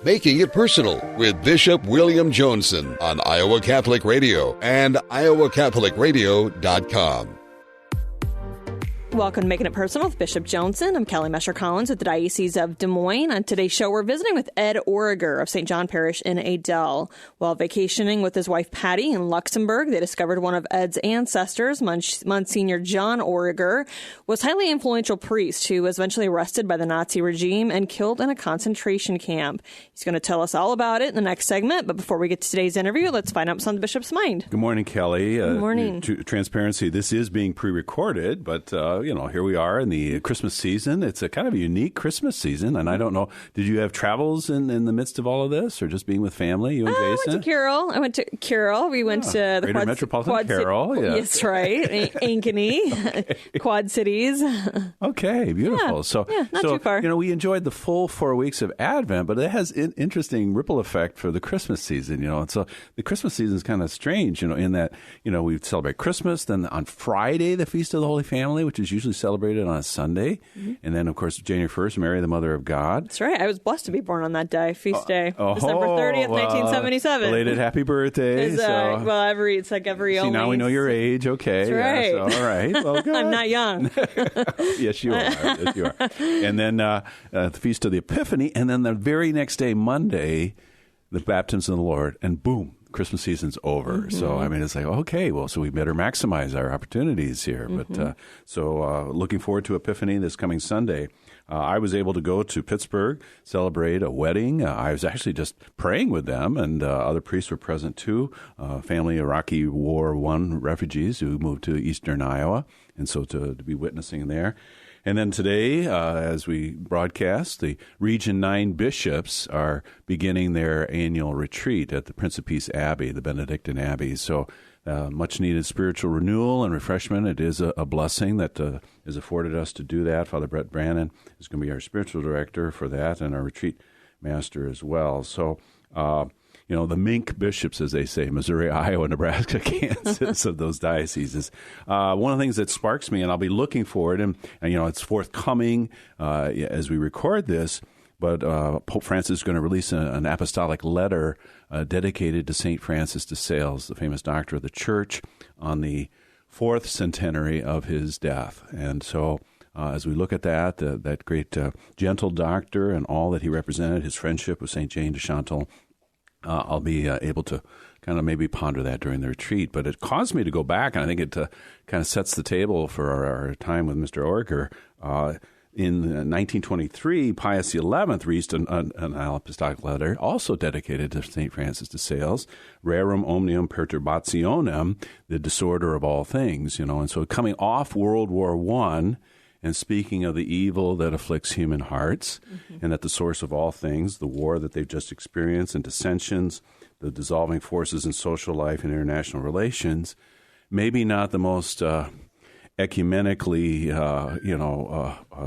Making It Personal with Bishop William Joensen on Iowa Catholic Radio and iowacatholicradio.com. Welcome to Making It Personal with Bishop Joensen. I'm Kelly Mesher-Collins with the Diocese of Des Moines. On today's show, we're visiting with Ed Origer of St. John Parish in Adel. While vacationing with his wife Patty in Luxembourg, they discovered one of Ed's ancestors, Monsignor Jean Origer, was a highly influential priest who was eventually arrested by the Nazi regime and killed in a concentration camp. He's going to tell us all about it in the next segment. But before we get to today's interview, let's find out what's on the Bishop's mind. Good morning, Kelly. Good morning. Transparency, this is being pre-recorded, but here we are in the Christmas season. It's a kind of a unique Christmas season, and I don't know, did you have travels in the midst of all of this, or just being with family, you and Jason? I went to Carroll. We went to the Greater Metropolitan Carroll. Yeah. Yes, right. Ankeny, okay. Quad Cities. Okay, beautiful. Not too far. We enjoyed the full 4 weeks of Advent, but it has an interesting ripple effect for the Christmas season, and so the Christmas season is kind of strange, in that, we celebrate Christmas, then on Friday, the Feast of the Holy Family, which is usually celebrated on a Sunday. Mm-hmm. And then, of course, January 1st, Mary, the Mother of God. That's right. I was blessed to be born on that day, feast day. December 30th, 1977. Belated happy birthday. It's like every See, now we know your age. Okay. That's right. Yeah, all right. Well, good. I'm not young. Yes, you are. Yes, you are. And then the Feast of the Epiphany. And then the very next day, Monday, the Baptism of the Lord. And boom. Christmas season's over. Mm-hmm. So, it's like, okay, well, so we better maximize our opportunities here. Mm-hmm. But looking forward to Epiphany this coming Sunday. I was able to go to Pittsburgh, celebrate a wedding. I was actually just praying with them, and other priests were present too. Family Iraqi War I refugees who moved to eastern Iowa, and so to be witnessing there. And then today, as we broadcast, the Region 9 bishops are beginning their annual retreat at the Prince of Peace Abbey, the Benedictine Abbey. So much needed spiritual renewal and refreshment. It is a blessing that is afforded us to do that. Father Brett Brannon is going to be our spiritual director for that and our retreat master as well. So, the mink bishops, as they say, Missouri, Iowa, Nebraska, Kansas, of those dioceses. One of the things that sparks me, and I'll be looking for it, and it's forthcoming as we record this, but Pope Francis is going to release an apostolic letter dedicated to St. Francis de Sales, the famous doctor of the Church, on the 4th centenary of his death. And so as we look at that great gentle doctor and all that he represented, his friendship with St. Jane de Chantal, I'll be able to kind of maybe ponder that during the retreat. But it caused me to go back, and I think it kind of sets the table for our time with Mr. Origer. In 1923, Pius XI released an apostolic letter, also dedicated to St. Francis de Sales, Rerum Omnium Perturbationem, the disorder of all things. And so coming off World War I, and speaking of the evil that afflicts human hearts, mm-hmm. and at the source of all things, the war that they've just experienced and dissensions, the dissolving forces in social life and international relations, maybe not the most ecumenically,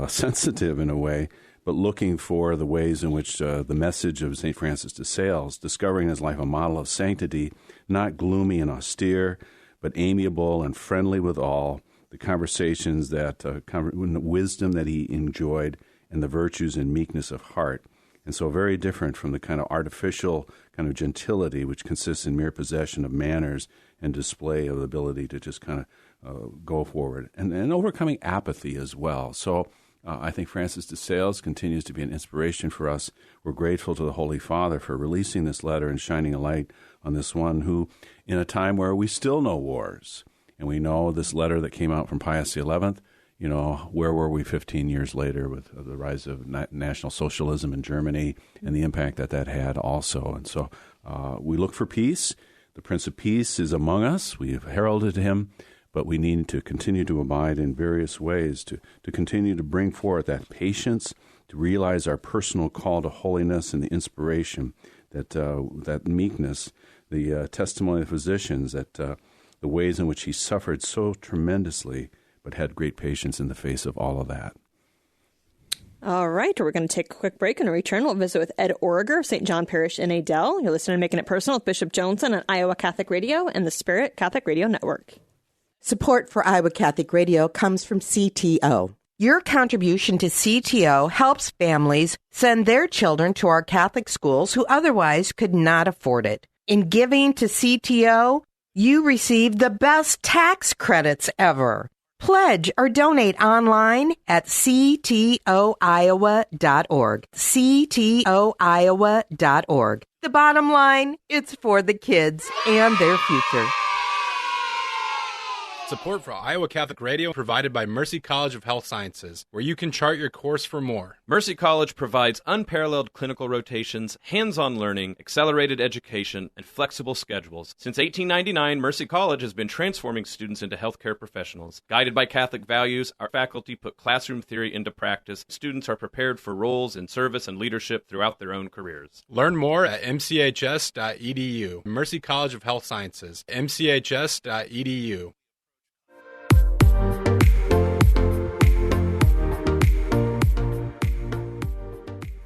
sensitive in a way, but looking for the ways in which the message of St. Francis de Sales, discovering his life a model of sanctity, not gloomy and austere, but amiable and friendly with all, the conversations wisdom that he enjoyed, and the virtues and meekness of heart. And so very different from the kind of artificial kind of gentility which consists in mere possession of manners and display of the ability to just kind of go forward. And overcoming apathy as well. So I think Francis de Sales continues to be an inspiration for us. We're grateful to the Holy Father for releasing this letter and shining a light on this one who, in a time where we still know wars, and we know this letter that came out from Pius XI, where were we 15 years later with the rise of National Socialism in Germany and the impact that had also. And so we look for peace. The Prince of Peace is among us. We have heralded him, but we need to continue to abide in various ways, to continue to bring forth that patience, to realize our personal call to holiness and the inspiration, that meekness, the testimony of physicians, that the ways in which he suffered so tremendously, but had great patience in the face of all of that. All right, we're going to take a quick break and return. We'll visit with Ed Origer of St. John Parish in Adel. You're listening to Making It Personal with Bishop Joensen on Iowa Catholic Radio and the Spirit Catholic Radio Network. Support for Iowa Catholic Radio comes from CTO. Your contribution to CTO helps families send their children to our Catholic schools who otherwise could not afford it. In giving to CTO, you receive the best tax credits ever. Pledge or donate online at ctoiowa.org. ctoiowa.org. The bottom line, it's for the kids and their future. Support for Iowa Catholic Radio provided by Mercy College of Health Sciences, where you can chart your course for more. Mercy College provides unparalleled clinical rotations, hands-on learning, accelerated education, and flexible schedules. Since 1899, Mercy College has been transforming students into healthcare professionals. Guided by Catholic values, our faculty put classroom theory into practice. Students are prepared for roles in service and leadership throughout their own careers. Learn more at mchs.edu. Mercy College of Health Sciences, mchs.edu.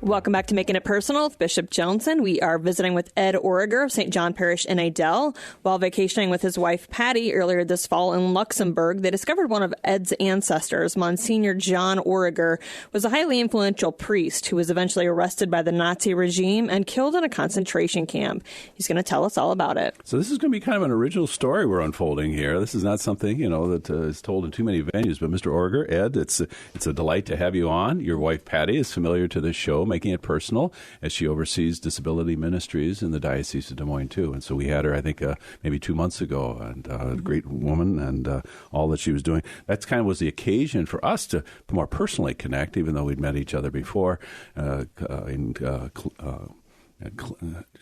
Welcome back to Making It Personal with Bishop Joensen. We are visiting with Ed Origer of St. John Parish in Adel. While vacationing with his wife Patty earlier this fall in Luxembourg, they discovered one of Ed's ancestors, Monsignor Jean Origer, was a highly influential priest who was eventually arrested by the Nazi regime and killed in a concentration camp. He's going to tell us all about it. So this is going to be kind of an original story we're unfolding here. This is not something, that is told in too many venues. But Mr. Origer, Ed, it's a delight to have you on. Your wife Patty is familiar to this show, Making It Personal, as she oversees disability ministries in the Diocese of Des Moines, too. And so we had her, I think, maybe 2 months ago, and a great woman, and all that she was doing. That kind of was the occasion for us to more personally connect, even though we'd met each other before in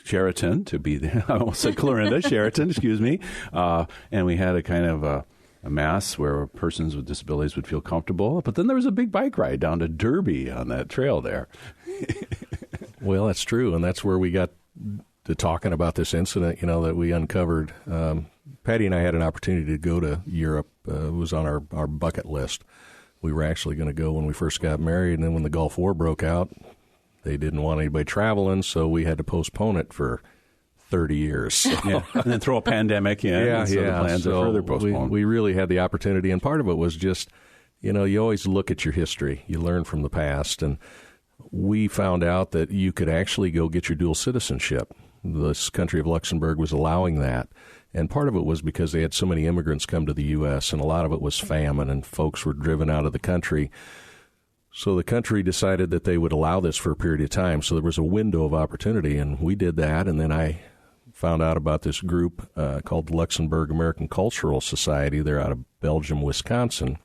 Sheraton, to be there. I almost said Clarinda, Sheraton, excuse me. And we had a kind of a mass where persons with disabilities would feel comfortable. But then there was a big bike ride down to Derby on that trail there. Well, that's true, and that's where we got to talking about this incident, that we uncovered. Patty and I had an opportunity to go to Europe. It was on our bucket list. We were actually going to go when we first got married, and then when the Gulf War broke out, they didn't want anybody traveling, so we had to postpone it for 30 years. Yeah. And then throw a pandemic in. The plans are further postponed. We really had the opportunity, and part of it was just, you always look at your history. You learn from the past, and we found out that you could actually go get your dual citizenship. This country of Luxembourg was allowing that, and part of it was because they had so many immigrants come to the U.S., and a lot of it was famine, and folks were driven out of the country. So the country decided that they would allow this for a period of time, so there was a window of opportunity, and we did that, and then I found out about this group called the Luxembourg American Cultural Society. They're out of Belgium, Wisconsin,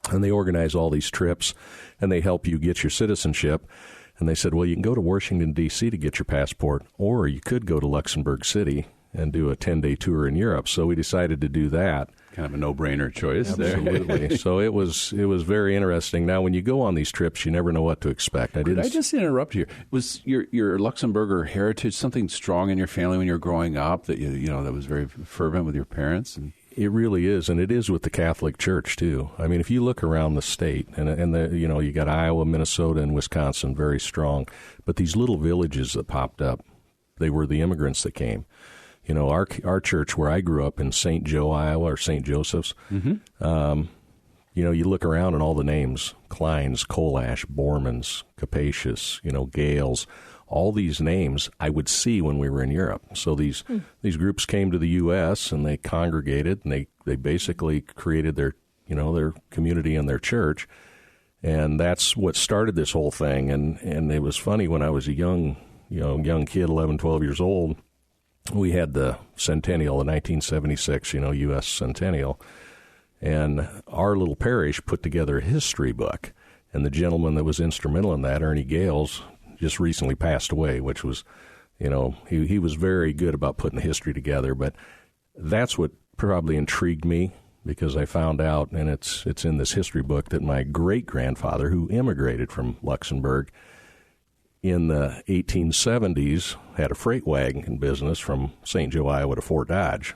and they organize all these trips, and they help you get your citizenship. And they said, well, you can go to Washington, D.C. to get your passport, or you could go to Luxembourg City and do a 10-day tour in Europe. So we decided to do that. Kind of a no-brainer choice there. Absolutely. So it was very interesting. Now, when you go on these trips, you never know what to expect. Could I just interrupt you? Was your Luxembourger heritage something strong in your family when you were growing up that that was very fervent with your parents? It really is, and it is with the Catholic Church too. I mean, if you look around the state, and you got Iowa, Minnesota, and Wisconsin very strong, but these little villages that popped up, they were the immigrants that came. Our church where I grew up in St. Joe, Iowa, or St. Joseph's, you look around and all the names, Kleins, Kolash, Bormans, Capacious, Gales, all these names I would see when we were in Europe. So these groups came to the U.S. and they congregated, and they basically created their community and their church. And that's what started this whole thing. And it was funny, when I was a young kid, 11, 12 years old, we had the centennial, the 1976, U.S. centennial, and our little parish put together a history book. And the gentleman that was instrumental in that, Ernie Gales, just recently passed away, which was, he was very good about putting the history together. But that's what probably intrigued me, because I found out, and it's in this history book, that my great-grandfather, who immigrated from Luxembourg in the 1870s, had a freight wagon business from St. Joe, Iowa to Fort Dodge.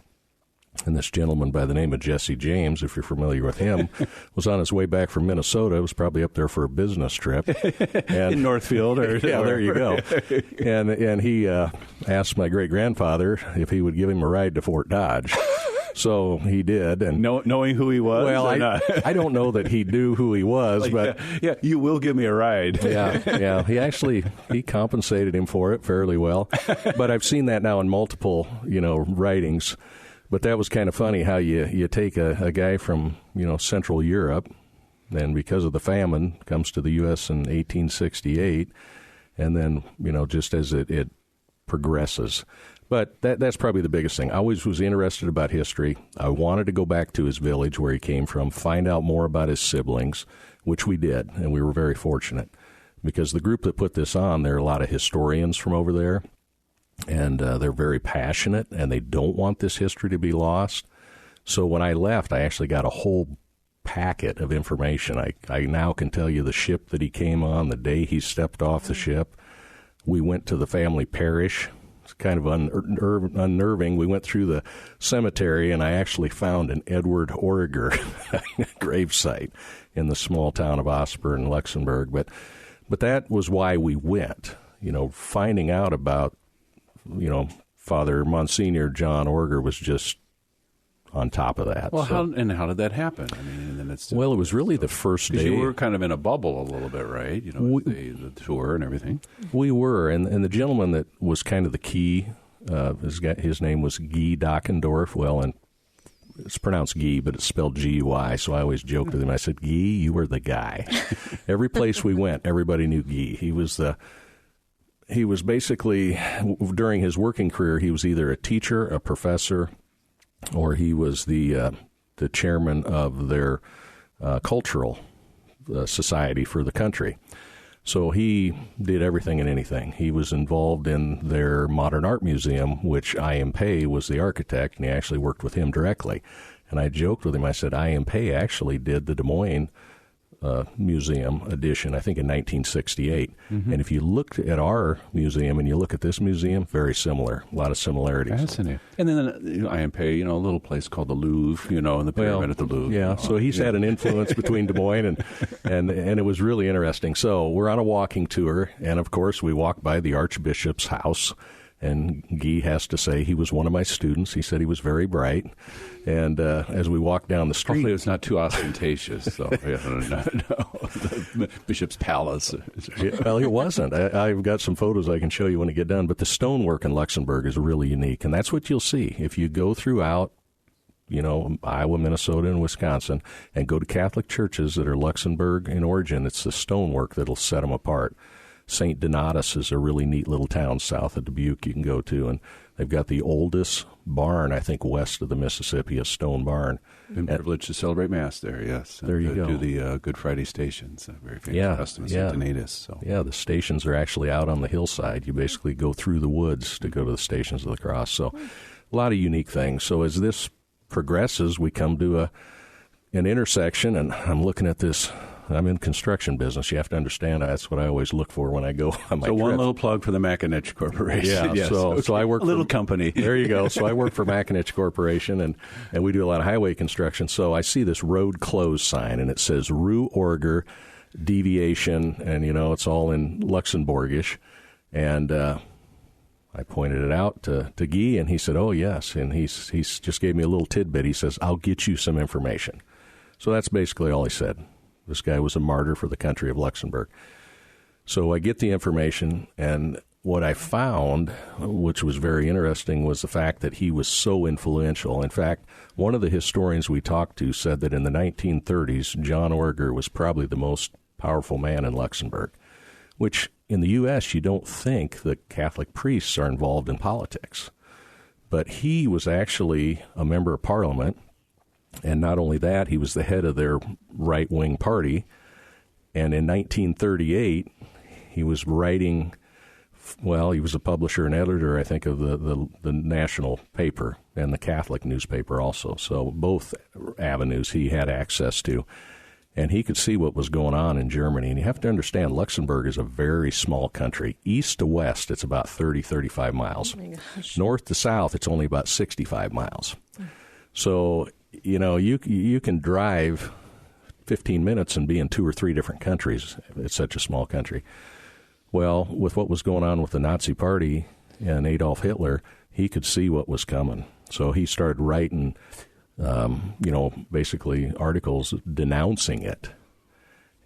And this gentleman by the name of Jesse James, if you're familiar with him, was on his way back from Minnesota. Was probably up there for a business trip. And, in Northfield? Yeah, there you go. And he asked my great-grandfather if he would give him a ride to Fort Dodge. So he did, and knowing who he was. Well, I don't know that he knew who he was, but you will give me a ride. yeah. He compensated him for it fairly well. But I've seen that now in multiple, writings. But that was kind of funny how you take a guy from Central Europe, and because of the famine, comes to the U.S. in 1868, and then just as it progresses. But that's probably the biggest thing. I always was interested about history. I wanted to go back to his village where he came from, find out more about his siblings, which we did, and we were very fortunate. Because the group that put this on, there are a lot of historians from over there, and they're very passionate, and they don't want this history to be lost. So when I left, I actually got a whole packet of information. I now can tell you the ship that he came on, the day he stepped off the ship. We went to the family parish. It's kind of unnerving. We went through the cemetery, and I actually found an Ed Origer gravesite in the small town of Osper in Luxembourg. But that was why we went, finding out about, Father Monsignor Jean Origer was just on top of that. Well, how did that happen? I mean, and then it was really the first day. You were kind of in a bubble a little bit, right? The tour and everything. We were, and the gentleman that was kind of the key, his name was Guy Dockendorf. Well, and it's pronounced Guy, but it's spelled G-U-I, so I always joked with him. I said, Guy, you were the guy. Every place we went, everybody knew Guy. He was basically, during his working career, he was either a teacher, a professor, or he was the chairman of their cultural society for the country. So he did everything and anything. He was involved in their modern art museum, which I.M. Pei was the architect, and he actually worked with him directly. And I joked with him, I said, I.M. Pei actually did the Des Moines museum edition, I think in 1968. Mm-hmm. And if you looked at our museum and you look at this museum, very similar, a lot of similarities. Fascinating. And then I.M. Pei, a little place called the Louvre, and the pyramid at the Louvre. Yeah, so he's had an influence between Des Moines and it was really interesting. So we're on a walking tour, and of course we walk by the Archbishop's house. And Guy has to say he was one of my students. He said he was very bright. And as we walked down the street... Hopefully it's not too ostentatious, though. The Bishop's Palace. Well, it wasn't. I've got some photos I can show you when we get done. But the stonework in Luxembourg is really unique. And that's what you'll see. If you go throughout, Iowa, Minnesota, and Wisconsin, and go to Catholic churches that are Luxembourg in origin, it's the stonework that'll set them apart. St. Donatus is a really neat little town south of Dubuque you can go to, and they've got the oldest barn, I think, west of the Mississippi, a stone barn. Been privileged to celebrate Mass there, yes. There you go. Do the Good Friday stations, very famous custom of St. Donatus. So. Yeah, the stations are actually out on the hillside. You basically go through the woods to go to the Stations of the Cross. So a lot of unique things. So as this progresses, we come to an intersection, and I'm looking at this. I'm in construction business. You have to understand that's what I always look for when I go on my So trips. One little plug for the Macinich Corporation. Yeah, yes. So I work a little company. There you go. So I work for Macinich Corporation, and we do a lot of highway construction. So I see this road closed sign, and it says Rue Origer Deviation, and it's all in Luxembourgish. And I pointed it out to Guy, and he said, "Oh yes," and he's just gave me a little tidbit. He says, "I'll get you some information." So that's basically all he said. This guy was a martyr for the country of Luxembourg. So I get the information, and what I found, which was very interesting, was the fact that he was so influential. In fact, one of the historians we talked to said that in the 1930s, Jean Origer was probably the most powerful man in Luxembourg, which in the U.S. you don't think that Catholic priests are involved in politics. But he was actually a member of Parliament. And not only that, he was the head of their right-wing party. And in 1938, he was writing, he was a publisher and editor, I think, of the national paper and the Catholic newspaper also. So both avenues he had access to. And he could see what was going on in Germany. And you have to understand, Luxembourg is a very small country. East to west, it's about 30, 35 miles. Oh my gosh. North to south, it's only about 65 miles. So... you can drive 15 minutes and be in 2 or 3 different countries. It's such a small country. Well, with what was going on with the Nazi Party and Adolf Hitler, he could see what was coming. So he started writing, basically articles denouncing it.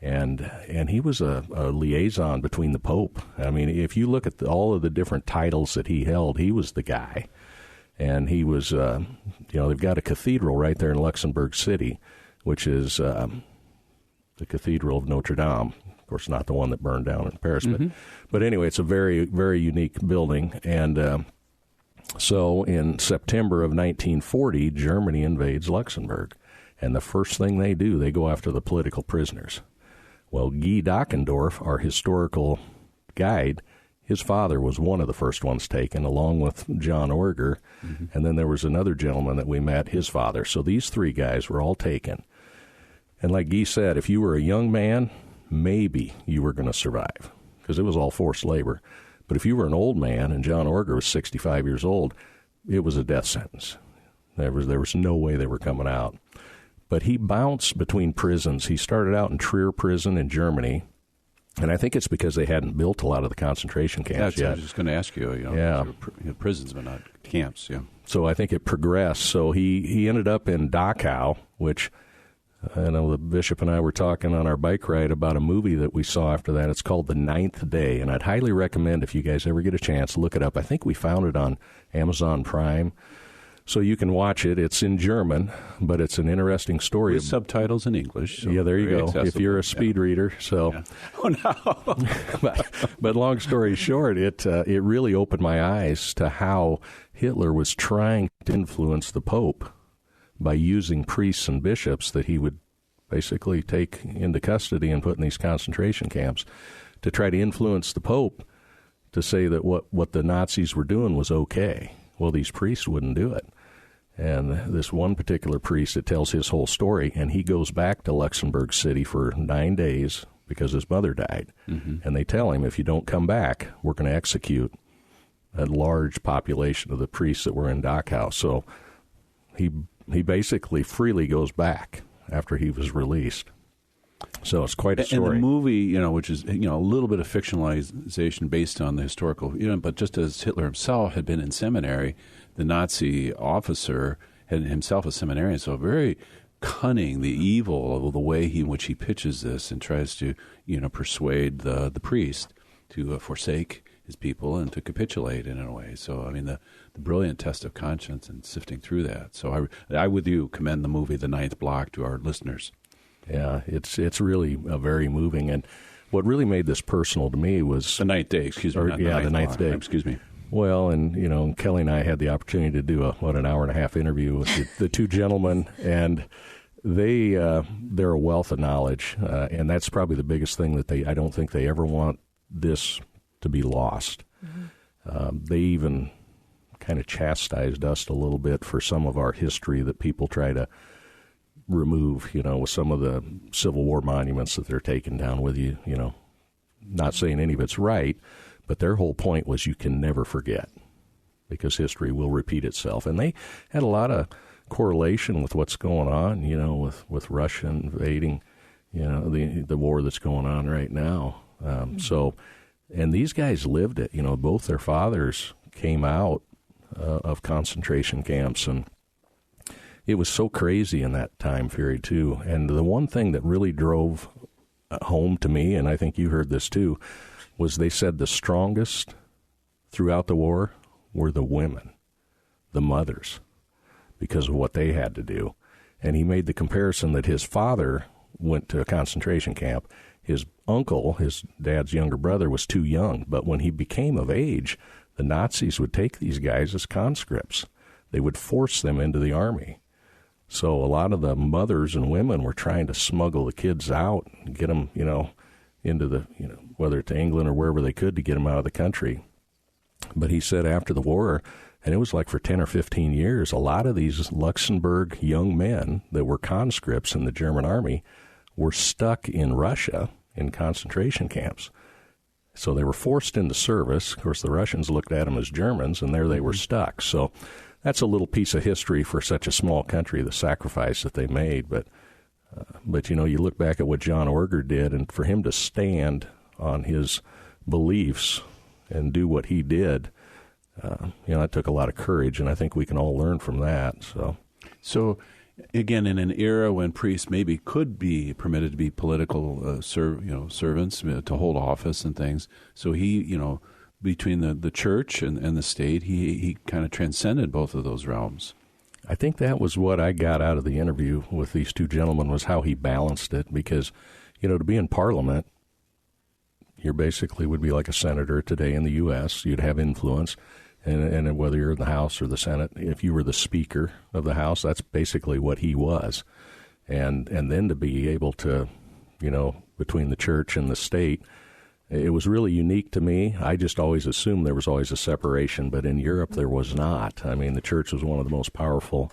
And he was a liaison between the Pope. I mean, if you look at all of the different titles that he held, he was the guy. And he was, they've got a cathedral right there in Luxembourg City, which is the Cathedral of Notre Dame. Of course, not the one that burned down in Paris. But anyway, it's a very, very unique building. And so in September of 1940, Germany invades Luxembourg. And the first thing they do, they go after the political prisoners. Well, Guy Dockendorf, our historical guide, his father was one of the first ones taken, along with Jean Origer. And then there was another gentleman that we met, his father. So these three guys were all taken. And like Guy said, if you were a young man, maybe you were going to survive, because it was all forced labor. But if you were an old man, and Jean Origer was 65 years old, it was a death sentence. There was no way they were coming out. But he bounced between prisons. He started out in Trier prison in Germany, and I think it's because they hadn't built a lot of the concentration camps yet. I was just going to ask you, prisons but not camps, yeah. So I think it progressed. So he ended up in Dachau, which I know the bishop and I were talking on our bike ride about a movie that we saw after that. It's called The Ninth Day, and I'd highly recommend, if you guys ever get a chance, look it up. I think we found it on Amazon Prime. So you can watch it. It's in German, but it's an interesting story. With subtitles in English. So yeah, there you go. Accessible. If you're a speed reader. So, yeah. Oh, no. but long story short, it really opened my eyes to how Hitler was trying to influence the Pope by using priests and bishops that he would basically take into custody and put in these concentration camps to try to influence the Pope to say that what the Nazis were doing was okay. Well, these priests wouldn't do it. And this one particular priest, it tells his whole story, and he goes back to Luxembourg City for 9 days because his mother died. And they tell him, if you don't come back, we're going to execute a large population of the priests that were in Dachau. So he basically freely goes back after he was released. So it's quite a story. And the movie, which is, a little bit of fictionalization based on the historical, but just as Hitler himself had been in seminary, the Nazi officer had himself a seminarian, so very cunning, the evil of the way in which he pitches this and tries to, persuade the priest to forsake his people and to capitulate in a way. So, I mean, the brilliant test of conscience and sifting through that. So I with you, commend the movie The Ninth Block to our listeners. Yeah, it's really very moving. And what really made this personal to me was... The Ninth Day, excuse me. The Ninth Day. Excuse me. Well, and, Kelly and I had the opportunity to do an hour-and-a-half interview with the two gentlemen, and they're a wealth of knowledge, and that's probably the biggest thing that I don't think they ever want this to be lost. They even kind of chastised us a little bit for some of our history that people try to remove, with some of the Civil War monuments that they're taking down with you, not saying any of it's right, but their whole point was you can never forget because history will repeat itself. And they had a lot of correlation with what's going on, with Russia invading, the war that's going on right now. So, and these guys lived it, both their fathers came out of concentration camps, and it was so crazy in that time period, too. And the one thing that really drove home to me, and I think you heard this, too, was they said the strongest throughout the war were the women, the mothers, because of what they had to do. And he made the comparison that his father went to a concentration camp. His uncle, his dad's younger brother, was too young. But when he became of age, the Nazis would take these guys as conscripts. They would force them into the army. So a lot of the mothers and women were trying to smuggle the kids out and get them, into the, whether to England or wherever they could to get them out of the country. But he said after the war, and it was like for 10 or 15 years, a lot of these Luxembourg young men that were conscripts in the German army were stuck in Russia in concentration camps. So they were forced into service. Of course, the Russians looked at them as Germans, and there they were stuck. So that's a little piece of history for such a small country, the sacrifice that they made. But you look back at what Jean Origer did, and for him to stand on his beliefs and do what he did, that took a lot of courage, and I think we can all learn from that. So again, in an era when priests maybe could be permitted to be political servants, to hold office and things, so he, between the church and the state, he kind of transcended both of those realms. I think that was what I got out of the interview with these two gentlemen, was how he balanced it, because, to be in Parliament, you basically would be like a senator today in the U.S. You'd have influence, and whether you're in the House or the Senate, if you were the Speaker of the House, that's basically what he was. And then to be able to, between the church and the state, it was really unique to me. I just always assumed there was always a separation, but in Europe there was not. I mean, the church was one of the most powerful,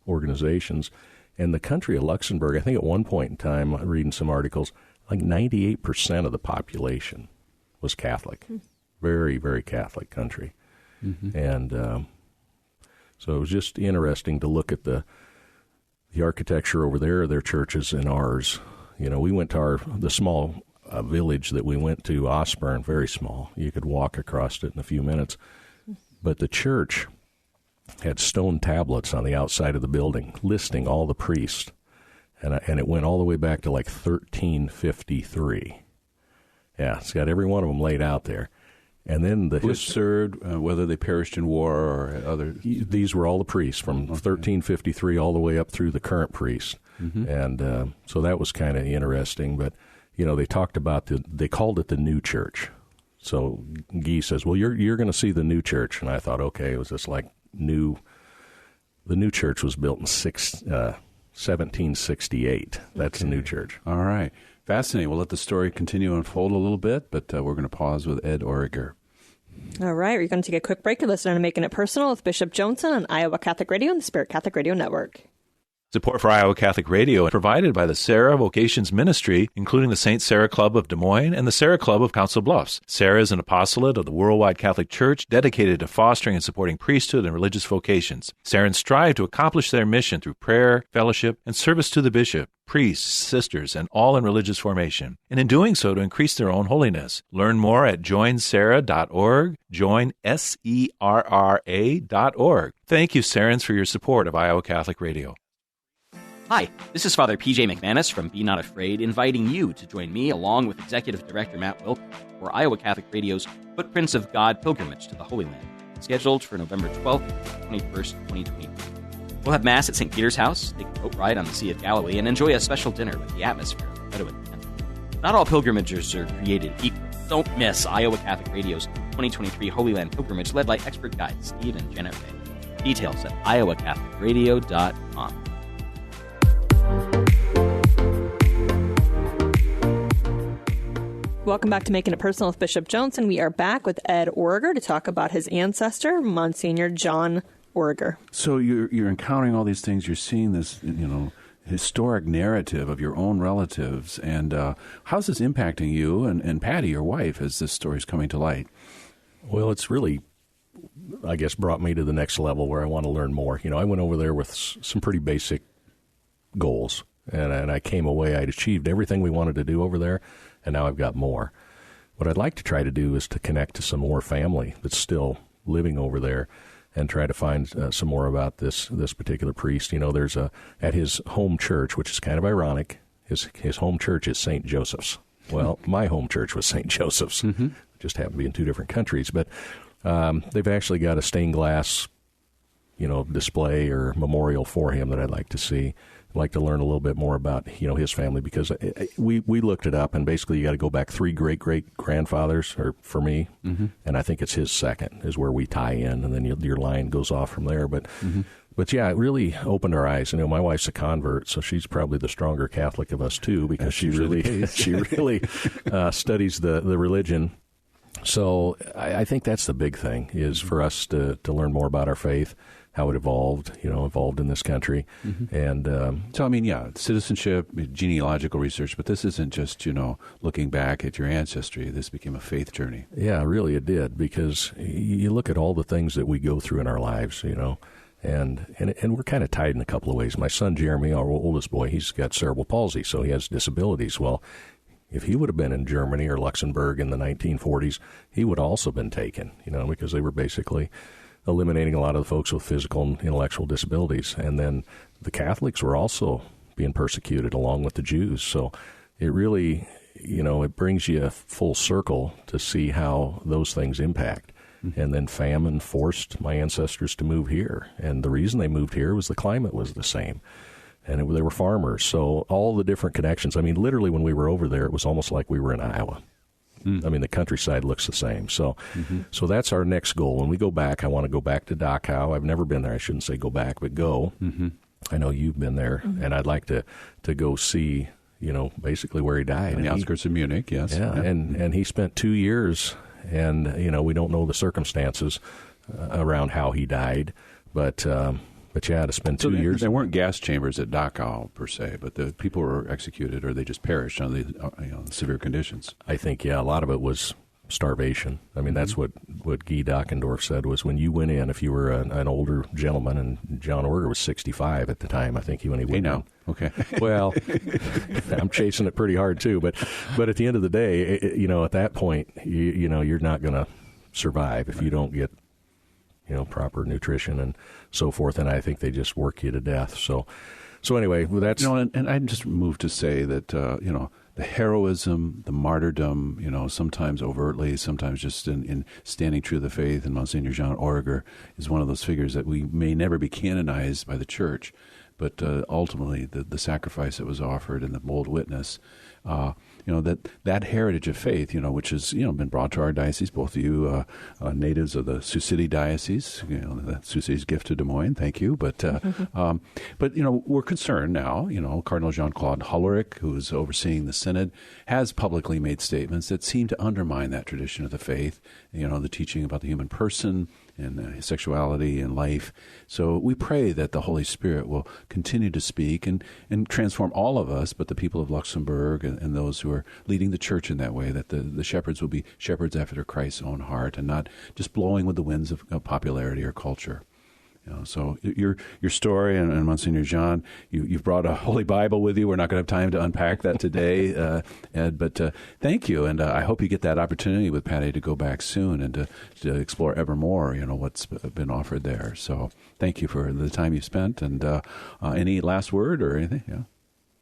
organizations. And the country of Luxembourg, I think at one point in time, reading some articles, like 98% of the population was Catholic. Very, very Catholic country. Mm-hmm. And so it was just interesting to look at the architecture over there, their churches and ours. We went to the small village that we went to, Osborne, very small. You could walk across it in a few minutes. But the church had stone tablets on the outside of the building listing all the priests. And it went all the way back to like 1353. Yeah, it's got every one of them laid out there. And then who served, whether they perished in war or other. These were all the priests from 1353 all the way up through the current priests. Mm-hmm. And so that was kind of interesting. But, they talked about they called it the new church. So Guy says, well, you're going to see the new church. And I thought, okay, it was just like the new church was built in 1768. That's the new church. All right. Fascinating. We'll let the story continue to unfold a little bit, but we're going to pause with Ed Origer. All right. We're going to take a quick break. You're listening to Making It Personal with Bishop Joensen on Iowa Catholic Radio and the Spirit Catholic Radio Network. Support for Iowa Catholic Radio is provided by the Sarah Vocations Ministry, including the St. Sarah Club of Des Moines and the Sarah Club of Council Bluffs. Sarah is an apostolate of the Worldwide Catholic Church dedicated to fostering and supporting priesthood and religious vocations. Sarahans strive to accomplish their mission through prayer, fellowship, and service to the bishop, priests, sisters, and all in religious formation, and in doing so to increase their own holiness. Learn more at joinsarah.org, joinserra.org. Thank you, Sarahans, for your support of Iowa Catholic Radio. Hi, this is Father P.J. McManus from Be Not Afraid, inviting you to join me along with Executive Director Matt Wilk for Iowa Catholic Radio's Footprints of God Pilgrimage to the Holy Land, scheduled for November 12th to 21st, 2023. We'll have Mass at St. Peter's House, take a boat ride on the Sea of Galilee, and enjoy a special dinner with the atmosphere of Bedouin Temple. Not all pilgrimages are created equal. Don't miss Iowa Catholic Radio's 2023 Holy Land Pilgrimage, led by expert guides Steve and Janet Ray. Details at iowacatholicradio.com. Welcome back to Making It Personal with Bishop Joensen. We are back with Ed Origer to talk about his ancestor, Monsignor Jean Origer. So you're encountering all these things. You're seeing this, historic narrative of your own relatives. And how's this impacting you and Patty, your wife, as this story's coming to light? Well, it's really, I guess, brought me to the next level where I want to learn more. I went over there with some pretty basic goals, and I came away. I'd achieved everything we wanted to do over there, and now I've got more. What I'd like to try to do is to connect to some more family that's still living over there and try to find some more about this particular priest. There's at his home church, which is kind of ironic, his home church is St. Joseph's. Well, my home church was St. Joseph's. Mm-hmm. Just happened to be in two different countries. But they've actually got a stained glass, display or memorial for him that I'd like to see. I'd like to learn a little bit more about, his family, because we looked it up, and basically you got to go back 3 great-great-grandfathers, or for me, mm-hmm. and I think it's his second is where we tie in, and then your line goes off from there. But mm-hmm. But yeah, it really opened our eyes. My wife's a convert, so she's probably the stronger Catholic of us too, because she really studies the religion. So I think that's the big thing, is for us to learn more about our faith, how it evolved in this country. Mm-hmm. And citizenship, genealogical research, but this isn't just, looking back at your ancestry. This became a faith journey. Yeah, really it did, because you look at all the things that we go through in our lives, and we're kind of tied in a couple of ways. My son Jeremy, our oldest boy, he's got cerebral palsy, so he has disabilities. Well, if he would have been in Germany or Luxembourg in the 1940s, he would also been taken, because they were basically eliminating a lot of the folks with physical and intellectual disabilities. And then the Catholics were also being persecuted along with the Jews. So it really, it brings you a full circle to see how those things impact. And then famine forced my ancestors to move here. And the reason they moved here was the climate was the same. And they were farmers. So all the different connections. I mean, literally when we were over there, it was almost like we were in Iowa. I mean, the countryside looks the same. So so that's our next goal. When we go back, I want to go back to Dachau. I've never been there. I shouldn't say go back, but go. I know you've been there. And I'd like to go see, basically where he died. On the outskirts of Munich, yes. Yeah, and he spent 2 years. And, we don't know the circumstances around how he died. But yeah, to spend 2 years. There weren't gas chambers at Dachau, per se, but the people were executed or they just perished under the severe conditions. I think, a lot of it was starvation. I mean, that's what Guy Dockendorf said was when you went in, if you were an older gentleman, and Jean Origer was 65 at the time, I think when he went in. Okay. Well, I'm chasing it pretty hard too, but at the end of the day, at that point, you're not going to survive if you don't get, proper nutrition and so forth. And I think they just work you to death. So anyway, well, that's and I'm just moved to say that the heroism, the martyrdom, sometimes overtly, sometimes just in standing true to the faith. And Monsignor Jean Origer is one of those figures that we may never be canonized by the church. But ultimately, the sacrifice that was offered and the bold witness, that heritage of faith, which has been brought to our diocese, both of you natives of the Sioux City diocese, the Sioux City's gift to Des Moines, thank you. But we're concerned now. Cardinal Jean-Claude Hollerich, who is overseeing the synod, has publicly made statements that seem to undermine that tradition of the faith. The teaching about the human person and sexuality and life. So we pray that the Holy Spirit will continue to speak and transform all of us, but the people of Luxembourg and those who are leading the church in that way, that the shepherds will be shepherds after Christ's own heart and not just blowing with the winds of popularity or culture. So your story and Monsignor Jean, you've brought a Holy Bible with you. We're not going to have time to unpack that today, Ed, but thank you. And I hope you get that opportunity with Patty to go back soon and to explore ever more, what's been offered there. So thank you for the time you spent. And any last word or anything? Yeah.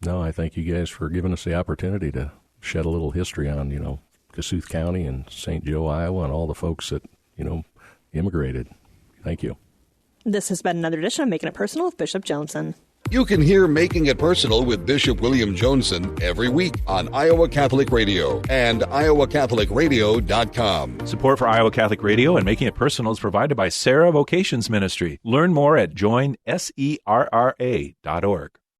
No, I thank you guys for giving us the opportunity to shed a little history on, Kossuth County and St. Joe, Iowa, and all the folks that, immigrated. Thank you. This has been another edition of Making It Personal with Bishop Joensen. You can hear Making It Personal with Bishop William Joensen every week on Iowa Catholic Radio and iowacatholicradio.com. Support for Iowa Catholic Radio and Making It Personal is provided by Sarah Vocations Ministry. Learn more at joinserra.org.